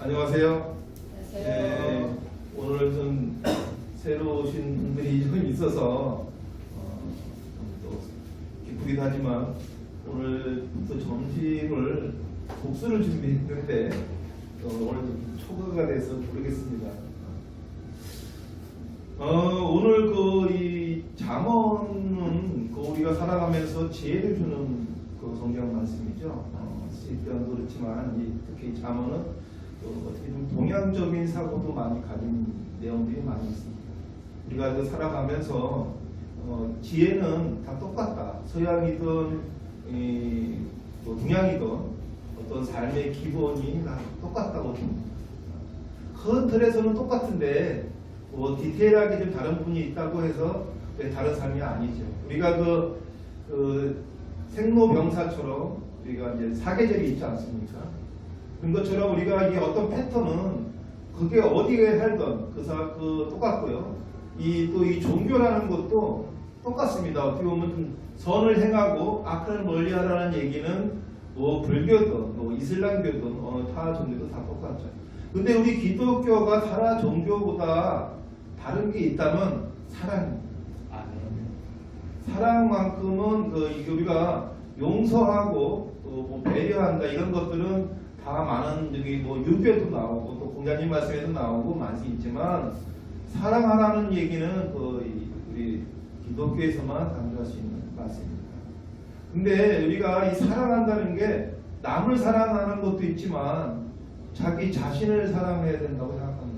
안녕하세요. 안녕하세요. 오늘 좀 새로 오신 분들이 좀 있어서 또 기쁘기도 하지만 오늘부터 점심을 국수를 준비했는데 오늘 좀 초과가 돼서 모르겠습니다. 오늘 이 잠언은 우리가 살아가면서 지혜를 주는 성경 말씀이죠. 시편도 그렇지만 특히 잠언은 어떻게 좀 동양적인 사고도 많이 가진 내용들이 많이 있습니다. 우리가 살아가면서 지혜는 다 똑같다. 서양이든 동양이든 어떤 삶의 기본이 다 똑같다고 봅니다. 큰 틀에서는 똑같은데 디테일하게 좀 다른 분이 있다고 해서 다른 삶이 아니죠. 우리가 생로병사처럼 우리가 이제 사계절이 있지 않습니까? 그런 것처럼 우리가 이 어떤 패턴은 그게 어디에 살던 똑같고요. 이 종교라는 것도 똑같습니다. 어떻게 보면 좀 선을 행하고 악을 멀리하라는 얘기는 불교든 이슬람교든 어느 타 종교도 다 똑같죠. 근데 우리 기독교가 타라 종교보다 다른 게 있다면 사랑입니다. 사랑만큼은 우리가 용서하고 또 배려한다 이런 것들은 다 많은 유교에도 나오고 또 공자님 말씀에도 나오고 많이 있지만 사랑하라는 얘기는 우리 기독교에서만 강조할 수 있는 말씀입니다. 근데 우리가 이 사랑한다는 게 남을 사랑하는 것도 있지만 자기 자신을 사랑해야 된다고 생각합니다.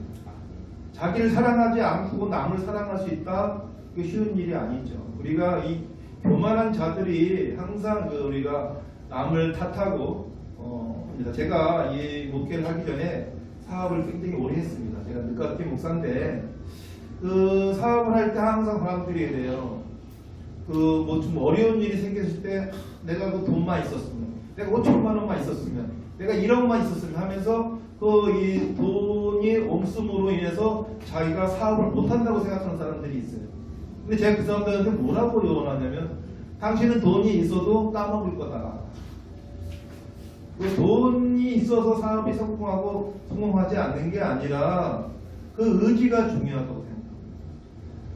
자기를 사랑하지 않고 남을 사랑할 수 있다? 그게 쉬운 일이 아니죠. 우리가 이 교만한 자들이 항상 우리가 남을 탓하고 합니다. 제가 이 목회를 하기 전에 사업을 굉장히 오래 했습니다. 제가 늦가을교 목사인데 사업을 할 때 항상 사람들이 이래요. 좀 어려운 일이 생겼을 때 내가 돈만 있었으면, 내가 5천만 원만 있었으면, 내가 1억만 있었으면 하면서 이 돈이 없음으로 인해서 자기가 사업을 못한다고 생각하는 사람들이 있어요. 근데 제가 그 사람들한테 뭐라고 요원하냐면 당신은 돈이 있어도 까먹을 거다. 돈이 있어서 사업이 성공하지 않는 게 아니라 그 의지가 중요하다고 생각합니다.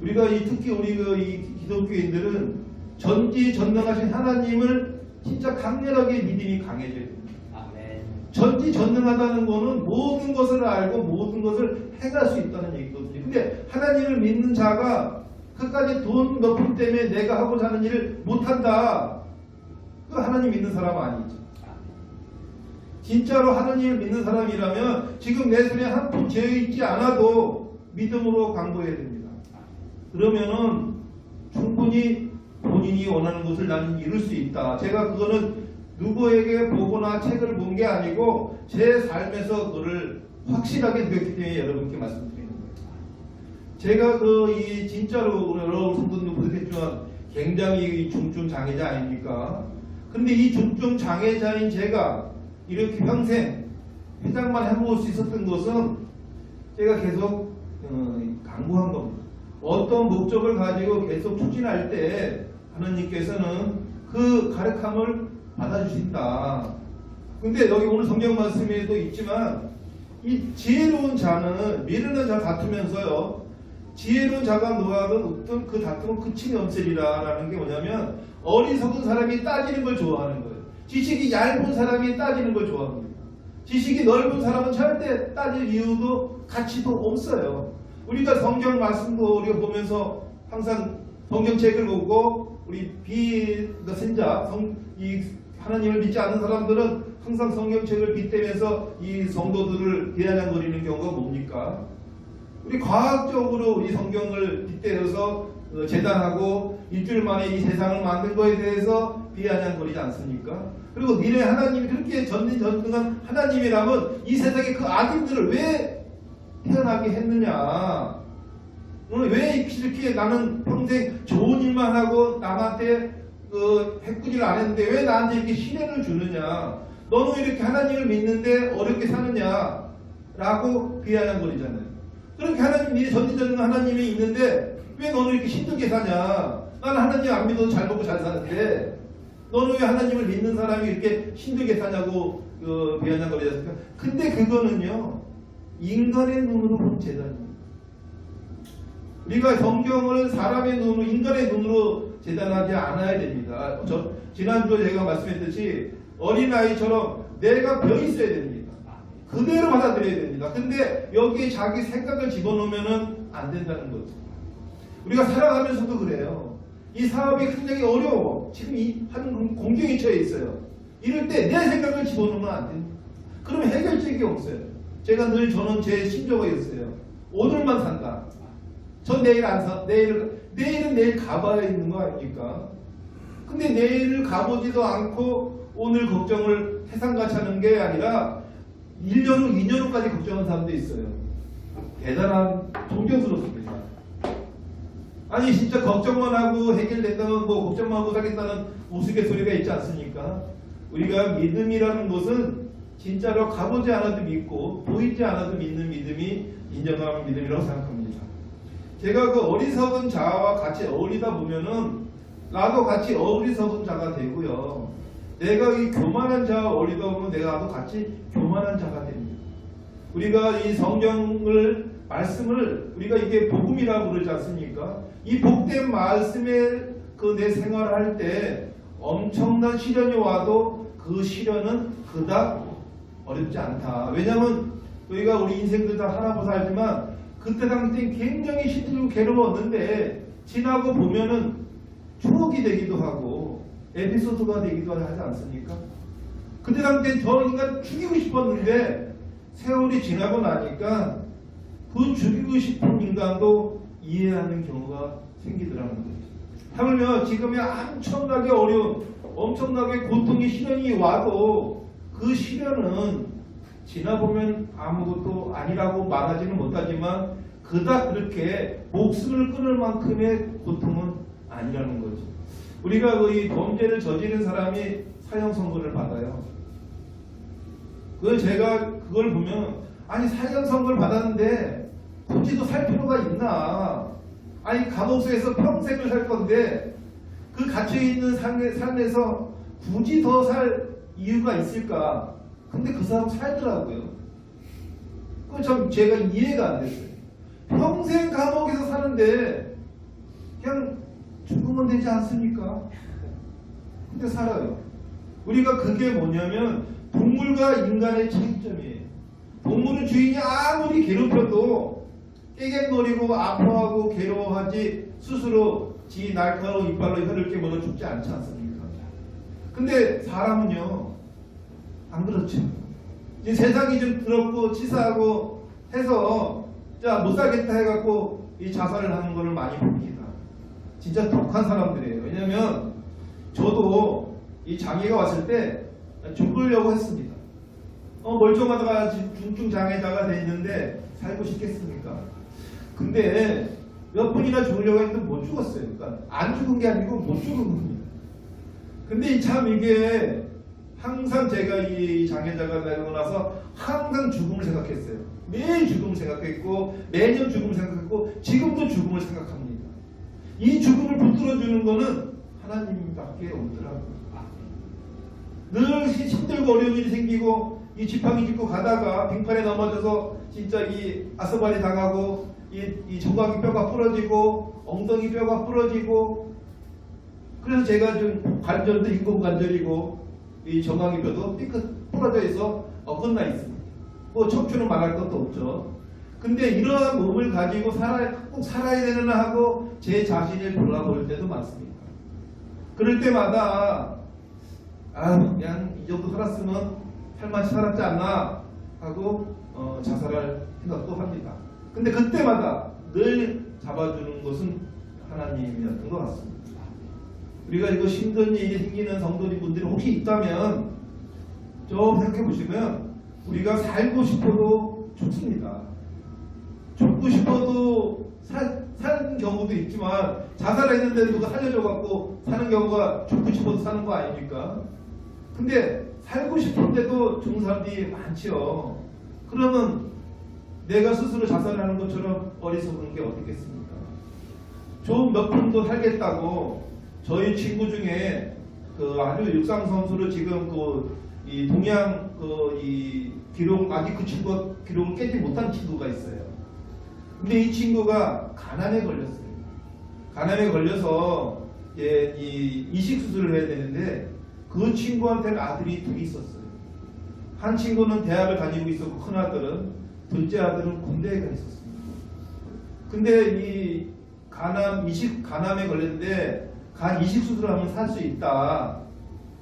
우리가 특히 우리 기독교인들은 전지전능하신 하나님을 진짜 강렬하게 믿음이 강해져야 됩니다. 전지전능하다는 것은 모든 것을 알고 모든 것을 행할 수 있다는 얘기거든요. 근데 하나님을 믿는 자가 끝까지 돈 몇 푼 때문에 내가 하고자 하는 일을 못한다. 그 하나님 믿는 사람은 아니죠. 진짜로 하나님을 믿는 사람이라면 지금 내 손에 한 푼 쥐어있지 않아도 믿음으로 강구해야 됩니다. 그러면은 충분히 본인이 원하는 것을 나는 이룰 수 있다. 제가 그거는 누구에게 보거나 책을 본 게 아니고 제 삶에서 그걸 확실하게 느꼈기 때문에 여러분께 말씀드리는 거예요. 제가 진짜로 여러분 성도님도 보셨겠지만 굉장히 중증 장애자 아닙니까? 근데 이 중증 장애자인 제가 이렇게 평생 회장만 해볼 수 있었던 것은 제가 계속 강구한 겁니다. 어떤 목적을 가지고 계속 추진할 때 하나님께서는 그 가르침을 받아주신다. 근데 여기 오늘 성경 말씀에도 있지만 이 지혜로운 자는 미르는 자 다투면서요. 지혜로운 자가 노하던 그 다툼은 끝이 없으리라 라는 게 뭐냐면 어리석은 사람이 따지는 걸 좋아하는 거예요. 지식이 얇은 사람이 따지는 걸 좋아합니다. 지식이 넓은 사람은 절대 따질 이유도 가치도 없어요. 우리가 성경 말씀도 우리가 보면서 항상 성경책을 보고 우리 비선자 하나님을 믿지 않는 사람들은 항상 성경책을 빗대면서 이 성도들을 비아냥거리는 경우가 뭡니까? 우리 과학적으로 우리 성경을 빗대어서 재단하고 일주일 만에 이 세상을 만든 거에 대해서 비아냥거리지 않습니까? 그리고 니네 하나님이 그렇게 전능한 하나님이라면 이 세상에 그 악인들을 왜 태어나게 했느냐? 왜 이렇게 나는 평생 좋은 일만 하고 남한테 해꾸지를 안 했는데 왜 나한테 이렇게 시련을 주느냐? 너는 이렇게 하나님을 믿는데 어렵게 사느냐? 라고 비아냥거리잖아요. 그렇게 하나님, 전지전능한 하나님이 있는데 왜 너는 이렇게 힘들게 사냐? 나는 하나님 안 믿어도 잘 먹고 잘 사는데 너는 왜 하나님을 믿는 사람이 이렇게 힘들게 사냐고 비아냥거리지 않습니까? 근데 그거는요, 인간의 눈으로 본 재단입니다. 우리가 성경을 사람의 눈으로, 인간의 눈으로 재단하지 않아야 됩니다. 지난주에 제가 말씀했듯이 어린아이처럼 내가 벼 있어야 됩니다. 그대로 받아들여야 됩니다. 근데 여기에 자기 생각을 집어넣으면 안 된다는 거죠. 우리가 살아가면서도 그래요. 이 사업이 굉장히 어려워. 지금 한 공경에 처해 있어요. 이럴 때 내 생각을 집어넣으면 안 됩니다. 그러면 해결책이 없어요. 저는 제 심정이었어요. 오늘만 산다. 전 내일 안 사. 내일은 내일 가봐야 있는 거 아닙니까? 근데 내일을 가보지도 않고 오늘 걱정을 태산같이 하는 게 아니라 1년 후, 2년 후까지 걱정하는 사람도 있어요. 대단한 존경스럽습니다. 아니 진짜 걱정만 하고 해결된다면 뭐 걱정만 하고 살겠다는 우스갯소리가 있지 않습니까? 우리가 믿음이라는 것은 진짜로 가보지 않아도 믿고 보이지 않아도 믿는 믿음이 인정하는 믿음이라고 생각합니다. 제가 그 어리석은 자와 같이 어울리다 보면은 나도 같이 어리석은 자가 되고요. 내가 이 교만한 자와 어울리다 보면 내가 같이 교만한 자가 됩니다. 우리가 이 성경을 말씀을 우리가 이게 복음이라고 그러지 않습니까? 이 복된 말씀에 내 생활할 때 엄청난 시련이 와도 그 시련은 그닥 어렵지 않다. 왜냐하면 우리가 우리 인생들 다 하나보다 알지만 그때 당시 굉장히 힘들고 괴로웠는데 지나고 보면은 추억이 되기도 하고 에피소드가 되기도 하지 않습니까? 그때 당시엔 저 인간 죽이고 싶었는데 세월이 지나고 나니까 그 죽이고 싶은 인간도 이해하는 경우가 생기더라는 거죠. 하물며 지금의 엄청나게 어려운, 엄청나게 고통의 시련이 와도 그 시련은 지나보면 아무것도 아니라고 말하지는 못하지만 그닥 그렇게 목숨을 끊을 만큼의 고통은 아니라는 거죠. 우리가 이 범죄를 저지른 사람이 사형 선고를 받아요. 제가 그걸 보면 아니 사형 선고를 받았는데 굳이 또 살 필요가 있나? 아니 감옥에서 평생을 살 건데 그 갇혀있는 삶에서 굳이 더 살 이유가 있을까? 근데 그 사람 살더라고요. 그거 참 제가 이해가 안 됐어요. 평생 감옥에서 사는데 그냥 죽으면 되지 않습니까? 근데 살아요. 우리가 그게 뭐냐면 동물과 인간의 차이점이에요. 동물은 주인이 아무리 괴롭혀도 깨갱거리고 아파하고 괴로워하지 스스로 지 날카로운 이빨로 혀를 깨물어 죽지 않지 않습니까? 근데 사람은요 안 그렇죠. 이제 세상이 좀 더럽고 치사하고 해서 자 못 살겠다 해갖고 이 자살을 하는 거를 많이 봅니다. 진짜 독한 사람들이에요. 왜냐면 저도 이 장애가 왔을 때 죽으려고 했습니다. 멀쩡하다가 중증 장애자가 돼 있는데 살고 싶겠습니까? 근데 몇 번이나 죽으려고 했는데 못 죽었어요. 그러니까 안 죽은 게 아니고 못 죽은 겁니다. 근데 참 이게 항상 제가 이 장애자가 되고 나서 항상 죽음을 생각했어요. 매일 죽음을 생각했고 매년 죽음을 생각했고 지금도 죽음을 생각합니다. 이 죽음을 붙들어주는 거는 하나님밖에 없더라고요. 늘 힘들고 어려운 일이 생기고 이 지팡이 짚고 가다가 빙판에 넘어져서 진짜 이 아스발이 당하고 이 정강이 뼈가 부러지고 엉덩이 뼈가 부러지고 그래서 제가 좀 관절도 인공관절이고 이 정강이 뼈도 삐끗 부러져 있어 끝나 있습니다. 뭐 척추는 말할 것도 없죠. 근데 이러한 몸을 가지고 꼭 살아야 되나 하고 제 자신을 돌아볼 때도 많습니다. 그럴 때마다 그냥 이 정도 살았으면 살만치 살았지 않나 하고 자살할 생각도 합니다. 근데 그때마다 늘 잡아주는 것은 하나님이었던 것 같습니다. 우리가 이거 힘든 일이 생기는 성도님분들이 혹시 있다면 좀 생각해 보시면 우리가 살고 싶어도 죽습니다. 죽고 싶어도 사는 경우도 있지만 자살했는데 누가 살려줘갖고 사는 경우가 죽고 싶어도 사는 거 아닙니까? 근데 살고 싶은데도 죽는 사람들이 많지요. 그러면 내가 스스로 자살하는 것처럼 어리석은 게 어떻겠습니까? 좀 몇 분도 살겠다고 저희 친구 중에 그 아주 육상 선수로 지금 이 동양 이 기록 아직 그 친구 기록을 깨지 못한 친구가 있어요. 근데 이 친구가 간암에 걸렸어요. 간암에 걸려서 이 이식 수술을 해야 되는데 그 친구한테는 아들이 둘이 있었어요. 한 친구는 대학을 다니고 있었고 큰 아들은, 둘째 아들은 군대에 가 있었습니다. 근데 이 간암에 걸렸는데 간 이식 수술하면 살 수 있다.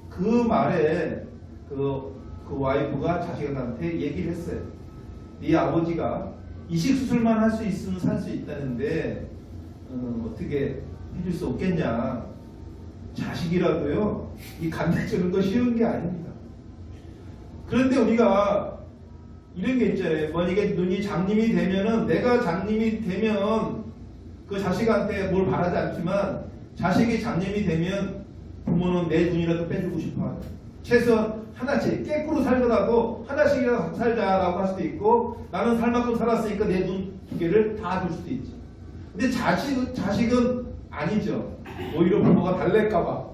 그 말에 그 와이프가 자식한테 얘기를 했어요. 네 아버지가 이식 수술만 할 수 있으면 살 수 있다는데 어떻게 해줄 수 없겠냐. 자식이라도요, 이 간대 주는 거 쉬운 게 아닙니다. 그런데 우리가 이런 게 있잖아요. 만약에 눈이 장님이 되면은, 내가 장님이 되면 그 자식한테 뭘 바라지 않지만 자식이 장님이 되면 부모는 내 눈이라도 빼주고 싶어 하죠. 최소한 하나씩 깨꾸로 살더라도 하나씩이라도 살자라고 할 수도 있고, 나는 살 만큼 살았으니까 내 눈 두 개를 다 줄 수도 있죠. 근데 자식은 아니죠. 오히려 부모가 달랠까봐.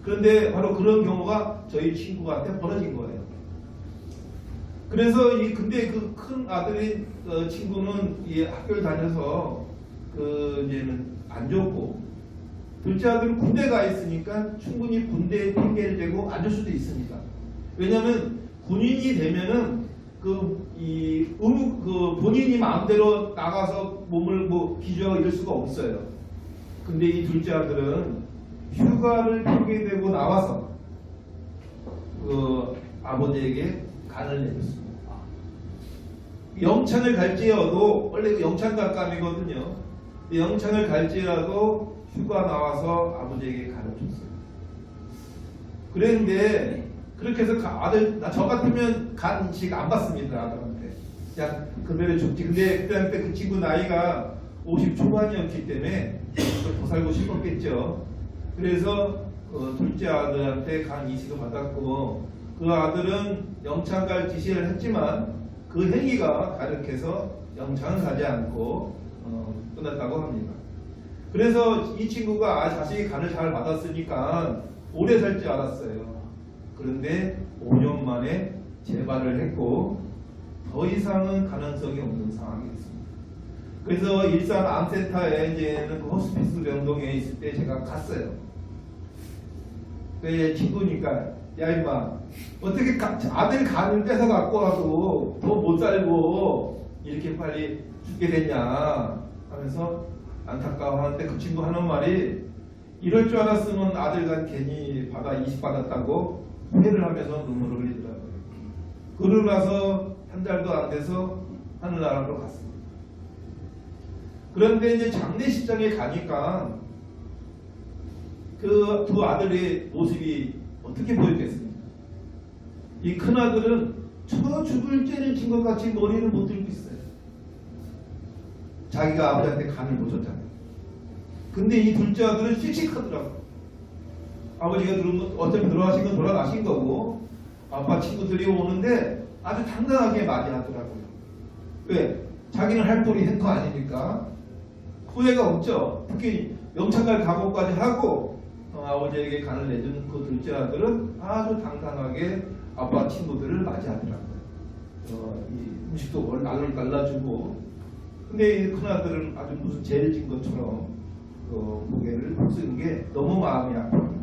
그런데 바로 그런 경우가 저희 친구한테 벌어진 거예요. 그래서 근데 그 큰 아들인 친구는 이 학교를 다녀서 이제는 안 좋고, 둘째 아들은 군대 가 있으니까 충분히 군대에 핑계를 대고 앉을 수도 있습니다. 왜냐하면 군인이 되면은 본인이 마음대로 나가서 몸을 기저하고 이럴 수가 없어요. 근데 이 둘째 아들은 휴가를 핑계대고 나와서 아버지에게 간을 내줬습니다. 영창을 갈지라도, 원래 영창각감이거든요. 영창을 갈지라도 휴가 나와서 아버지에게 간을 줬어요. 그랬는데 그렇게 해서 저 같으면 간 인식 안 받습니다. 아들한테. 그냥 그대로 줬지. 근데 그때 그 친구 나이가 50 초반이었기 때문에 더 살고 싶었겠죠. 그래서 둘째 아들한테 간 이식을 받았고, 그 아들은 영창 갈 지시를 했지만 그 행위가 가득해서 영창은 가지 않고 끝났다고 합니다. 그래서 이 친구가 자식이 간을 잘 받았으니까 오래 살 줄 알았어요. 그런데 5년 만에 재발을 했고 더 이상은 가능성이 없는 상황이 됐습니다. 그래서 일산 암센터에 이제는 그 호스피스 병동에 있을 때 제가 갔어요. 그 친구니까, 야 임마, 어떻게 아들 간을 뺏어 갖고 와도 더 못 살고 이렇게 빨리 죽게 됐냐 하면서 안타까워하는데, 그 친구 하는 말이, 이럴 줄 알았으면 아들 간 괜히 이식 받았다고 후회를 하면서 눈물을 흘리더라고요. 그러고 나서 한 달도 안 돼서 하늘나라로 갔습니다. 그런데 이제 장례식장에 가니까 그 두 아들의 모습이 어떻게 보였겠습니까? 이 큰 아들은 저 죽을 죄를 진 것 같이 머리를 못 들고 있어요. 자기가 아버지한테 간을 못 줬잖아요. 근데 이 둘째 아들은 씩씩하더라고요. 아버지가 어차피 돌아가신 건 돌아가신 거고, 아빠 친구들이 오는데 아주 당당하게 맞이하더라고요. 왜? 자기는 할 꼴이 한 거 아니니까 후회가 없죠. 특히 영창갈 각오까지 하고 아버지에게 간을 내준 그 둘째 아들은 아주 당당하게 아빠 친구들을 맞이하더라고요. 이 음식도 날로 갈라주고. 근데 이 큰 아들은 아주 무슨 죄를 진 것처럼 고개를 숙이는 게 너무 마음이 아파요.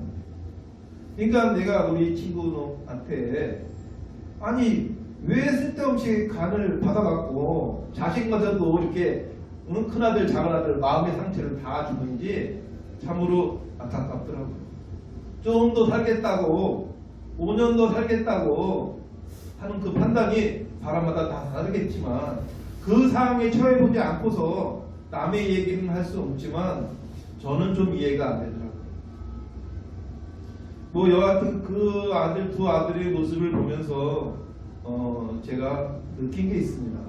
그러니까 내가 우리 친구한테, 아니 왜 쓸데없이 간을 받아갖고 자식마저도 이렇게 큰아들 작은아들 마음의 상처를 다 주는지 참으로 안타깝더라고요. 좀 더 살겠다고, 5년 더 살겠다고 하는 그 판단이 사람마다 다 다르겠지만, 그 상황에 처해보지 않고서 남의 얘기는 할 수 없지만 저는 좀 이해가 안 되더라고요. 여하튼 그 두 아들의 모습을 보면서 제가 느낀 게 있습니다.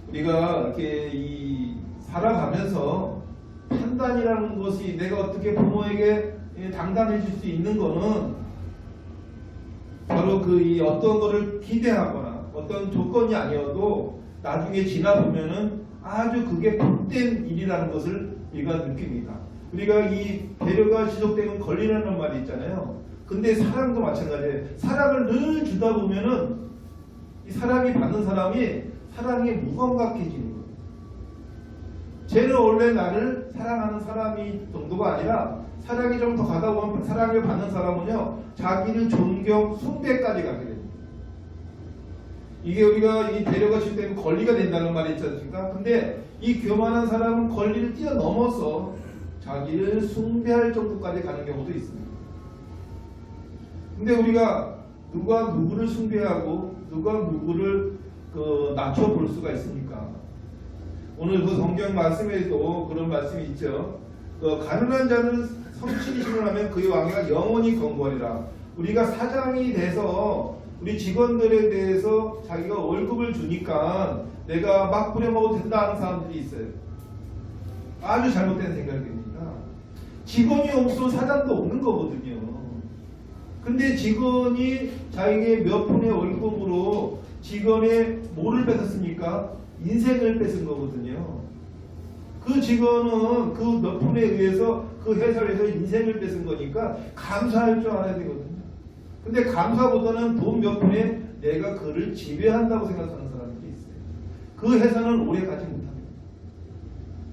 우리가 이렇게 살아가면서 판단이라는 것이, 내가 어떻게 부모에게 당당해질 수 있는 거는 바로 어떤 거를 기대하거나 어떤 조건이 아니어도 나중에 지나보면은 아주 그게 복된 일이라는 것을 우리가 느낍니다. 우리가 이 배려가 지속되면 권리라는 말이 있잖아요. 근데 사랑도 마찬가지예요. 사랑을 늘 주다 보면은 이 사랑이 받는 사람이 사랑이 무감각해지는 거예요. 쟤는 원래 나를 사랑하는 사람이 정도가 아니라 사랑이 좀 더 가다 보면 사랑을 받는 사람은요 자기를 존경, 숭배까지 가게 됩니다. 이게 우리가 이 배려가 지속되면 권리가 된다는 말이 있지 않습니까? 근데 이 교만한 사람은 권리를 뛰어넘어서 자기를 숭배할 정도까지 가는 경우도 있습니다. 근데 우리가 누가 누구를 숭배하고 누가 누구를 낮춰볼 수가 있습니까? 오늘 그 성경 말씀에도 그런 말씀이 있죠. 가난한 자는 성실히 신원하면 그의 왕위가 영원히 건거리라. 우리가 사장이 돼서 우리 직원들에 대해서 자기가 월급을 주니까 내가 막 부려먹어도 된다 하는 사람들이 있어요. 아주 잘못된 생각입니다. 직원이 없으면 사장도 없는 거거든요. 근데 직원이 자기의 몇 푼의 월급으로 직원의 뭐를 뺏었습니까? 인생을 뺏은 거거든요. 그 직원은 그 몇 푼에 의해서 그 회사에서 인생을 뺏은 거니까 감사할 줄 알아야 되거든요. 근데 감사보다는 돈 몇 푼에 내가 그를 지배한다고 생각하는 사람들이 있어요. 그 회사는 오래 가지 못합니다.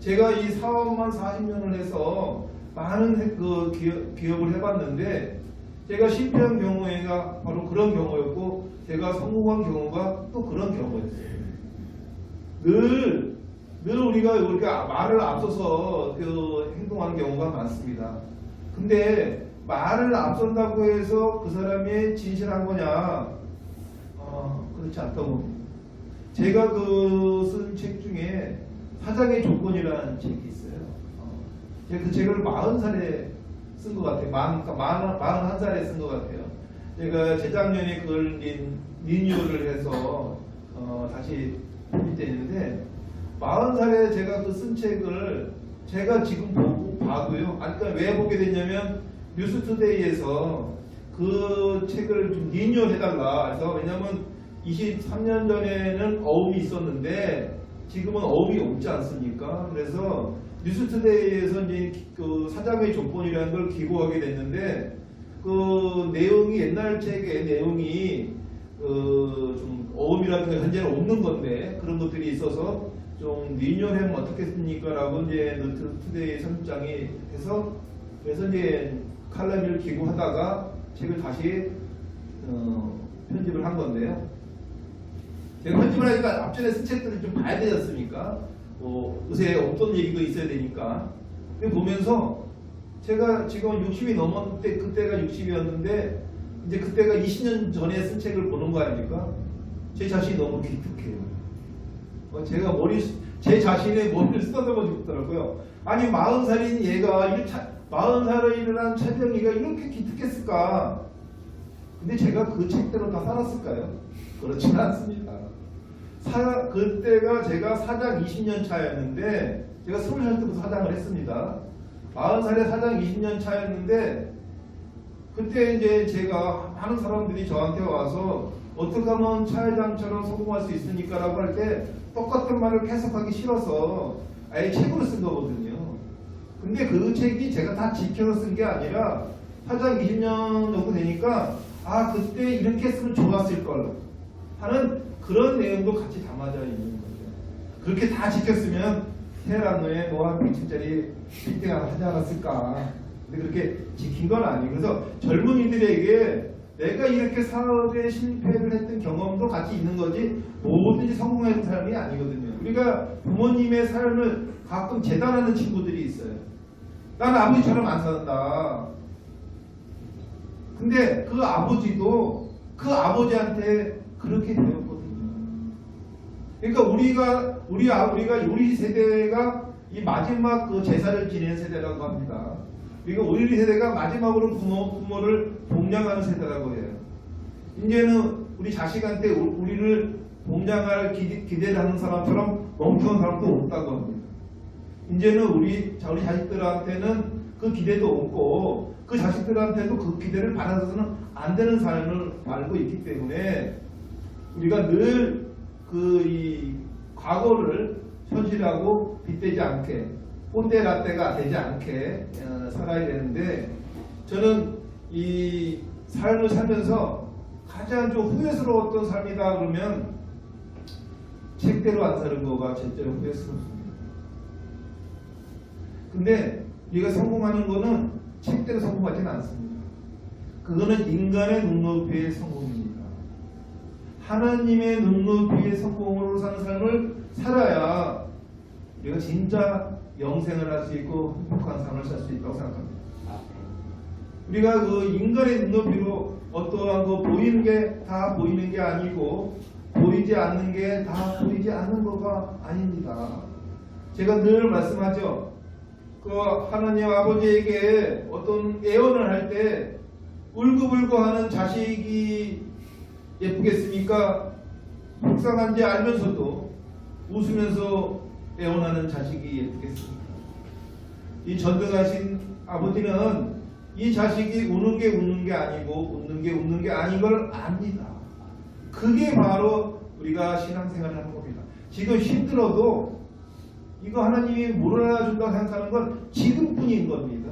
제가 이 사업만 40년을 해서 많은 기업을 해봤는데 제가 실패한 경우가 바로 그런 경우였고 제가 성공한 경우가 또 그런 경우였어요. 늘 우리가 말을 앞서서 행동하는 경우가 많습니다. 근데 말을 앞선다고 해서 그 사람이 진실한 거냐? 그렇지 않다고 봅니다. 제가 쓴 책 중에 사장의 조건이라는 책이 있어요. 제가 그 책을 40살에 쓴 것 같아요. 41살에 쓴 것 같아요. 제가 재작년에 그걸 리뉴얼을 해서 다시 편집됐는데 40살에 제가 그 쓴 책을 제가 지금 봐도요. 그러니까 왜 보게 됐냐면 뉴스투데이에서 그 책을 좀 리뉴얼 해달라. 그래서 왜냐면 23년 전에는 어음이 있었는데 지금은 어음이 없지 않습니까? 그래서 뉴스투데이에서 이제 그 사장의 조건이라는 걸 기고하게 됐는데 그 내용이 옛날 책의 내용이 좀 어음이라든가 현재는 없는 건데 그런 것들이 있어서 좀 리뉴얼하면 어떻겠습니까? 라고 이제 뉴스투데이 선장이 해서 그래서 이제 칼럼을 기고하다가 책을 다시 편집을 한 건데요. 제가 편집을 하니까 앞전에 쓴 책들을 좀 봐야 되지 않습니까? 요새 없던 얘기도 있어야 되니까. 근데 보면서 제가 지금 60이 넘었는데 그때가 60이었는데 이제 그때가 20년 전에 쓴 책을 보는 거 아닙니까? 제 자신이 너무 기특해요. 제가 제 자신의 머리를 쓰다듬어 싶더라고요. 아니 40살인 얘가 40살에 일어난 차병이가 이렇게 기특했을까? 근데 제가 그 책대로 다 살았을까요? 그렇지는 않습니다. 그때가 제가 사장 20년 차였는데 제가 20살 때부터 사장을 했습니다. 40살에 사장 20년 차였는데 그때 이제 제가 하는 사람들이 저한테 와서 어떻게 하면 차회장처럼 성공할 수 있습니까? 라고 할 때 똑같은 말을 계속하기 싫어서 아예 책으로 쓴 거거든요. 근데 그 책이 제가 다 지켜서 쓴 게 아니라 사장 20년 정도 되니까 그때 이렇게 했으면 좋았을 걸 하는 그런 내용도 같이 담아져 있는 거죠. 그렇게 다 지켰으면 테헤란에 한 100층짜리 빌딩을 하지 않았을까. 근데 그렇게 지킨 건 아니에요. 그래서 젊은이들에게 내가 이렇게 사업에 실패를 했던 경험도 같이 있는 거지 뭐든지 성공하는 사람이 아니거든요. 우리가 부모님의 사연을 가끔 재단하는 친구들이 있어요. 나는 아버지처럼 안 산다. 근데 그 아버지도 그 아버지한테 그렇게 배웠거든요. 그러니까 우리 세대가 이 마지막 그 제사를 지내는 세대라고 합니다. 그러니까 우리 세대가 마지막으로 부모를 봉양하는 세대라고 해요. 이제는 우리 자식한테 우리를 봉양할 기대를 하는 사람처럼 멍청한 사람도 없다고 합니다. 이제는 우리 자식들한테는 그 기대도 없고 그 자식들한테도 그 기대를 받아서는 안 되는 삶을 알고 있기 때문에 우리가 늘 이 과거를 현실하고 빗대지 않게 꼰대 라떼가 되지 않게 살아야 되는데, 저는 이 삶을 살면서 가장 좀 후회스러웠던 삶이다 그러면 책대로 안 사는 거가 진짜로 후회스럽습니다. 근데 우리가 성공하는 거는 책대로 성공하지는 않습니다. 그거는 인간의 눈높이의 성공입니다. 하나님의 눈높이의 성공으로 사는 삶을 살아야 우리가 진짜 영생을 할 수 있고 행복한 삶을 살 수 있다고 생각합니다. 우리가 그 인간의 눈높이로 어떠한 거 보이는 게 다 보이는 게 아니고 보이지 않는 게 다 보이지 않는 거가 아닙니다. 제가 늘 말씀하죠. 그 하나님 아버지에게 어떤 애원을 할 때 울고불고 하는 자식이 예쁘겠습니까? 속상한지 알면서도 웃으면서 애원하는 자식이 예쁘겠습니까? 이 전능하신 아버지는 이 자식이 우는 게 아니고 웃는 게 웃는 게 아닌 걸 압니다. 그게 바로 우리가 신앙생활을 하는 겁니다. 지금 힘들어도 이거 하나님이 몰아준다고 생각하는 건 지금뿐인 겁니다.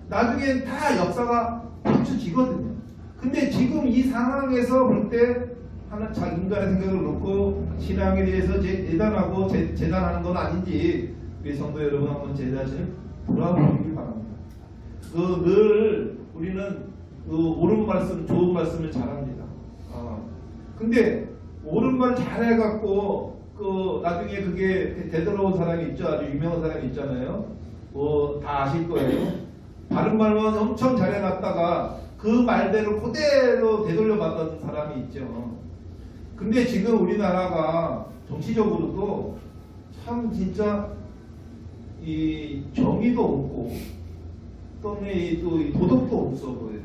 나중엔 다 역사가 맞춰지거든요. 근데 지금 이 상황에서 볼 때 인간의 생각을 놓고 신앙에 대해서 재단하고 재단하는 건 아닌지 우리 성도 여러분 한번 제 자신을 돌아보길 바랍니다. 늘 우리는 옳은 말씀, 좋은 말씀을 잘합니다. 근데 옳은 말 잘해갖고 나중에 그게 되돌아온 사람이 있죠. 아주 유명한 사람이 있잖아요. 다 아실 거예요. 바른 말만 엄청 잘해놨다가 그 말대로 그대로 되돌려받던 사람이 있죠. 근데 지금 우리나라가 정치적으로도 참 진짜 이 정의도 없고 또는 또 도덕도 없어 보여요.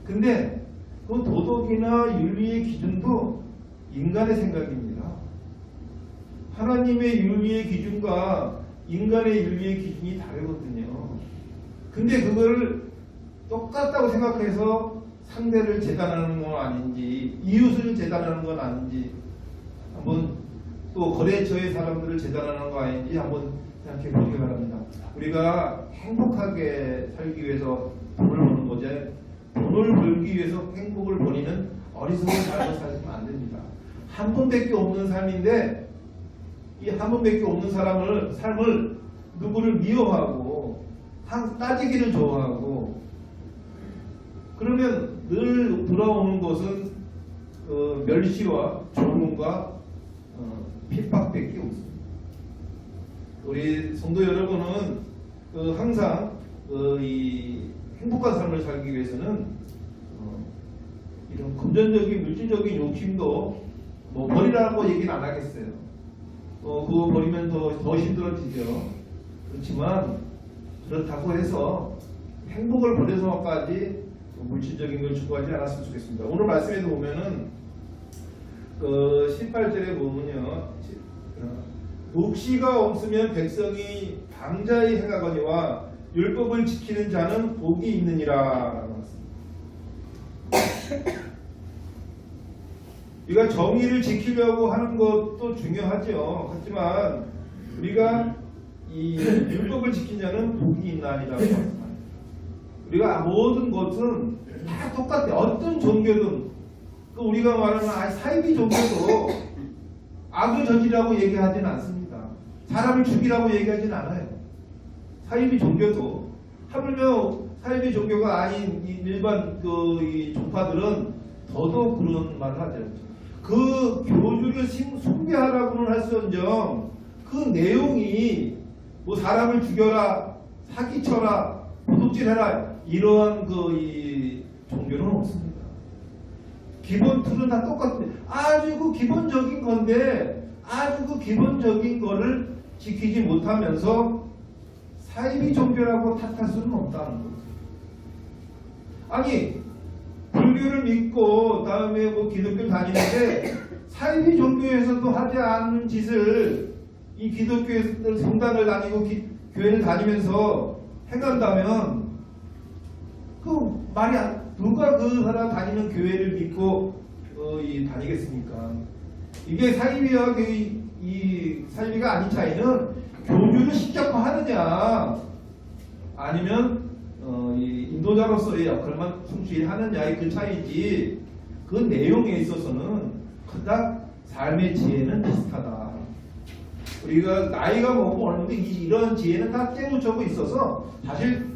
근데 그 도덕이나 윤리의 기준도 인간의 생각입니다. 하나님의 윤리의 기준과 인간의 윤리의 기준이 다르거든요. 근데 그걸 똑같다고 생각해서 상대를 재단하는 건 아닌지, 이웃을 재단하는 건 아닌지, 한번 또 거래처의 사람들을 재단하는 거 아닌지 한번 생각해 보시기 바랍니다. 우리가 행복하게 살기 위해서 돈을 버는 거죠. 돈을 벌기 위해서 행복을 버리는 어리석은 삶을 살면 안 됩니다. 한 번밖에 없는 삶인데 이 한 번밖에 없는 삶을 누구를 미워하고 따지기를 좋아하고 그러면 늘 돌아오는 것은 멸시와 조롱과 핍박밖에 없습니다. 우리 성도 여러분은 항상 이 행복한 삶을 살기 위해서는 이런 금전적인 물질적인 욕심도 버리라고 얘기는 안 하겠어요. 그거 버리면 더 힘들어지죠. 그렇지만 그렇다고 해서 행복을 버려서까지 물질적인 걸 추구하지 않았으면 좋겠습니다. 오늘 말씀에도 보면은 18절에 보면요, 묵시가 없으면 백성이 방자히 행하거니와 율법을 지키는 자는 복이 있느니라 라고 했습니다. 우리가 정의를 지키려고 하는 것도 중요하죠. 하지만 우리가 이 율법을 지킨 자는 복이 있나니라고 했습니다. 우리가 모든 것은 다 똑같아. 어떤 종교든 우리가 말하는 사이비 종교도 악을 저지라고 얘기하지는 않습니다. 사람을 죽이라고 얘기하지는 않아요. 사이비 종교도 하물며 사이비 종교가 아닌 일반 이 종파들은 더더욱 그런 말을 하죠. 그 교주를 숭배하라고는 할수언정 그 내용이 사람을 죽여라, 사기쳐라, 도둑질해라 이러한 이 종교는 없습니다. 기본 틀은 다 똑같아요. 아주 그 기본적인 건데 아주 그 기본적인 거를 지키지 못하면서 사이비 종교라고 탓할 수는 없다는 거죠. 아니 불교를 믿고 다음에 기독교를 다니는데 사이비 종교에서도 하지 않는 짓을 이 기독교에서 성당을 다니고 교회를 다니면서 행한다면 누가 그 사람 다니는 교회를 믿고 다니겠습니까? 이게 사이비와 이 사이비가 아닌 차이는 교주를 신격화하느냐 아니면 이 인도자로서의 역할만 충실히 하느냐의 그 차이지 그 내용에 있어서는 그닥 삶의 지혜는 비슷하다. 우리가 나이가 먹고 어느데 이런 지혜는 다 깨우쳐고 있어서 사실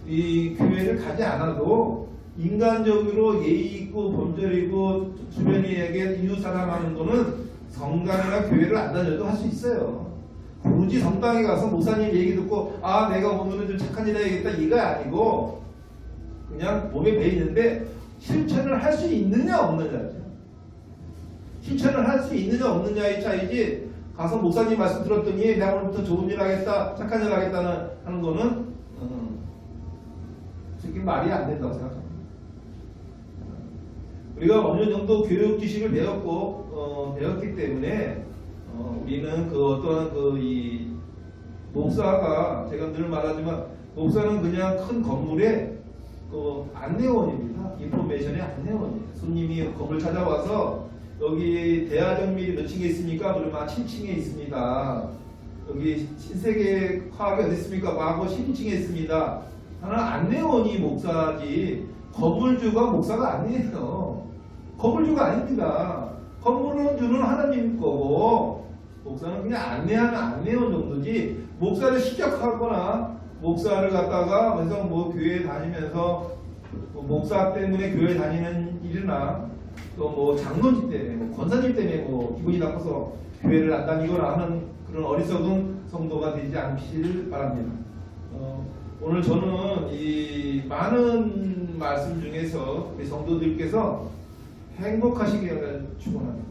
이 교회를 가지 않아도 인간적으로 예의 있고 본절이고 주변인에게 이웃 사랑하는 거는 성당이나 교회를 안 다녀도 할 수 있어요. 굳이 성당에 가서 목사님 얘기 듣고 아 내가 오늘은 좀 착한 일 해야겠다 이가 아니고 그냥 몸에 배 있는데 실천을 할 수 있느냐 없느냐죠. 실천을 할 수 있느냐 없느냐의 차이지 가서 목사님 말씀 들었더니 내가 오늘부터 좋은 일 하겠다 착한 일 하겠다는 하는 거는 솔직히 말이 안 된다고 생각합니다. 우리가 어느 정도 교육 지식을 배웠기 때문에 우리는 그 어떠한 이 목사가 제가 늘 말하지만 목사는 그냥 큰 건물의 안내원입니다. 인포메이션의 안내원이에요. 손님이 건물 찾아와서 여기 대화정밀이 몇 층에 있습니까? 그러면 7층에 있습니다. 여기 신세계 화학이 어디 있습니까? 하고 12층에 있습니다. 하나 안내원이 목사지 건물주가 목사가 아니에요. 건물주가 아닙니다. 건물은 주는 하나님 거고 목사는 그냥 안내하는 안내원 정도지 목사를 시작하거나 목사를 갖다가 그래서 뭐 교회 다니면서 목사 때문에 교회 다니는 일이나 또 뭐 장로님 때문에 뭐 권사님 때문에 뭐 기분이 나빠서 교회를 안 다니거나 하는 그런 어리석은 성도가 되지 않기를 바랍니다. 오늘 저는 이 많은 말씀 중에서 우리 성도들께서 행복하시기를 축원합니다.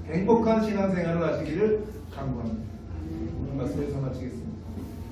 행복한 신앙생활을 하시기를 간구합니다. 오늘 말씀에서 마치겠습니다.